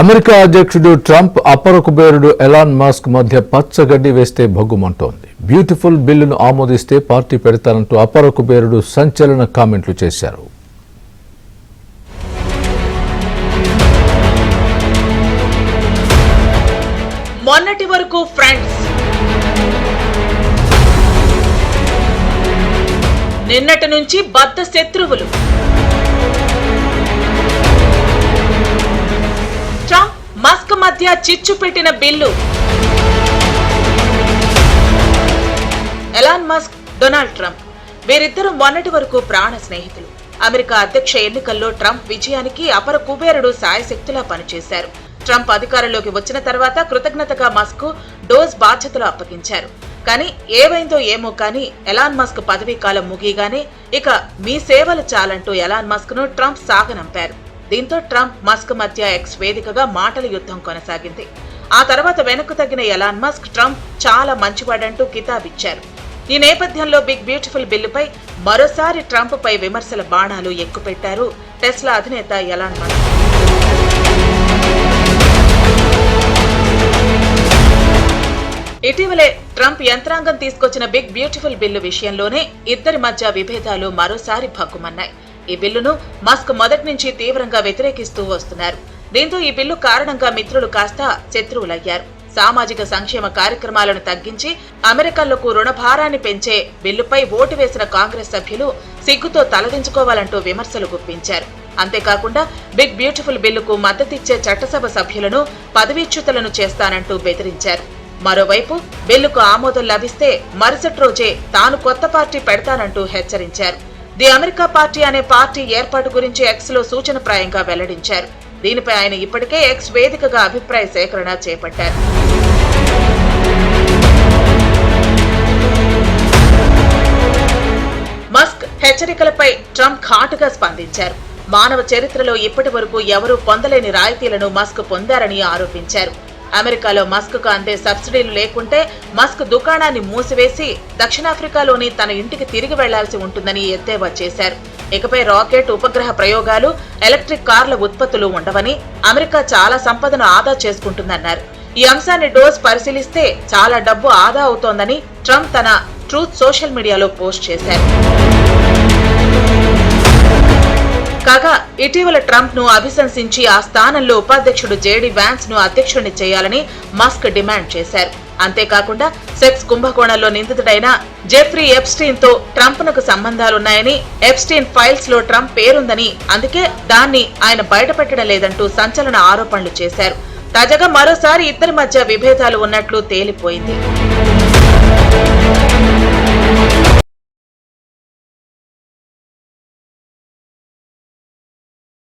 America అధ్యక్షుడు Trump అపర కుబేరుడు ఎలాన్ మస్క్ మధ్య పచ్చగడ్డి వేస్తే భగ్గుమంటోంది. బ్యూటిఫుల్ బిల్లును ఆమోదిస్తే పార్టీ పెడతానంటూ అపర కుబేరుడు సంచలన కామెంట్లు చేశారు. మొన్నటి వరకు ఫ్రెండ్స్, నిన్నటి నుంచి బద్ద శత్రువులు. ట్రంప్ మస్క్ మధ్య చిచ్చు పెట్టిన bill. Elon Musk, Donald Trump వీరిద్దరూ మొన్నటి వరకు ప్రాణ స్నేహితులు. అమెరికా అధ్యక్ష ఎన్నికల్లో ట్రంప్ విజయానికి అపర కుబేరుడు సాయశక్తులా పనిచేశారు. ట్రంప్ అధికారంలోకి వచ్చిన తర్వాత కృతజ్ఞతగా మస్క్ డోస్ బాధ్యతలు అప్పగించారు. కానీ ఏవైందో ఏమో కానీ ఎలాన్ మస్క్ పదవీ కాలం ముగియగానే ఇక మీ సేవలు చాలంటూ ఎలాన్ మస్క్ ను ట్రంప్ సాగనంపారు. దీంతో ట్రంప్ మస్క్ మధ్య ఎక్స్ వేదికగా మాటల యుద్ధం కొనసాగింది. ఆ తర్వాత వెనక్కు తగ్గిన ఎలాన్ మస్క్ ట్రంప్ చాలా మంచివాడంటూ కితాబిచ్చారు. ఈ నేపథ్యంలో బిగ్ బ్యూటిఫుల్ బిల్లుపై మరోసారి ట్రంప్ పై విమర్శల బాణాలు ఎక్కుపెట్టారు టెస్లా అధినేత ఎలాన్ మస్క్. ఇటీవలే ట్రంప్ యంత్రాంగం తీసుకొచ్చిన బిగ్ బ్యూటిఫుల్ బిల్లు విషయంలోనే ఇద్దరి మధ్య విభేదాలు మరోసారి భగ్గుమన్నాయి. ఈ బిల్లును మస్క్ మొదటి నుంచి తీవ్రంగా వ్యతిరేకిస్తూ వస్తున్నారు. దీంతో ఈ బిల్లు కారణంగా మిత్రులు కాస్త శత్రువులయ్యారు. సామాజిక సంక్షేమ కార్యక్రమాలను తగ్గించి అమెరికన్లకు రుణభారాన్ని పెంచే బిల్లుపై ఓటు వేసిన కాంగ్రెస్ సభ్యులు సిగ్గుతో తలదించుకోవాలంటూ విమర్శలు గుప్పించారు. అంతేకాకుండా బిగ్ బ్యూటిఫుల్ బిల్లుకు మద్దతిచ్చే చట్టసభ సభ్యులను పదవీచ్యుతులను చేస్తానంటూ బెదిరించారు. మరోవైపు బిల్లుకు ఆమోదం లభిస్తే మరుసటి రోజే తాను కొత్త పార్టీ పెడతానంటూ హెచ్చరించారు. ది అమెరికా పార్టీ అనే పార్టీ ఏర్పాటు గురించి ఎక్స్ లో సూచనప్రాయంగా వెల్లడించారు. దీనిపై ఆయన ఇప్పటికే ఎక్స్ వేదికగా అభిప్రాయ సేకరణ చేపట్టారు. మస్క్ హెచ్చరికలపై ట్రంప్ ఘాటుగా స్పందించారు. మానవ చరిత్రలో ఇప్పటి వరకు ఎవరూ పొందలేని రాయితీలను మస్క్ పొందారని ఆరోపించారు. అమెరికాలో మస్క్ కు అందే సబ్సిడీలు లేకుంటే మస్క్ దుకాణాన్ని మూసివేసి దక్షిణాఫ్రికాలోని తన ఇంటికి తిరిగి వెళ్లాల్సి ఉంటుందని ఎద్దేవా చేశారు. ఇకపై రాకెట్, ఉపగ్రహ ప్రయోగాలు, ఎలక్ట్రిక్ కార్ల ఉత్పత్తులు ఉండవని, అమెరికా చాలా సంపదను ఆదా చేసుకుంటుందన్నారు. ఈ అంశాన్ని డోస్ పరిశీలిస్తే చాలా డబ్బు ఆదా అవుతోందని ట్రంప్ తన ట్రూత్ సోషల్ మీడియాలో పోస్ట్ చేశారు. కాగా ఇటీవల ట్రంప్ ను అభిశంసించి ఆ స్థానంలో ఉపాధ్యక్షుడు జేడీ వ్యాన్స్ ను అధ్యక్షుడిని చేయాలని మస్క్ డిమాండ్ చేశారు. అంతేకాకుండా సెక్స్ కుంభకోణంలో నిందితుడైన జెఫ్రీ ఎప్స్టీన్ తో ట్రంప్ నకు సంబంధాలున్నాయని, ఎప్స్టీన్ ఫైల్స్ లో ట్రంప్ పేరుందని, అందుకే దాన్ని ఆయన బయటపెట్టడం లేదంటూ సంచలన ఆరోపణలు చేశారు. తాజాగా మరోసారి ఇద్దరి మధ్య విభేదాలు ఉన్నట్లు తేలిపోయింది.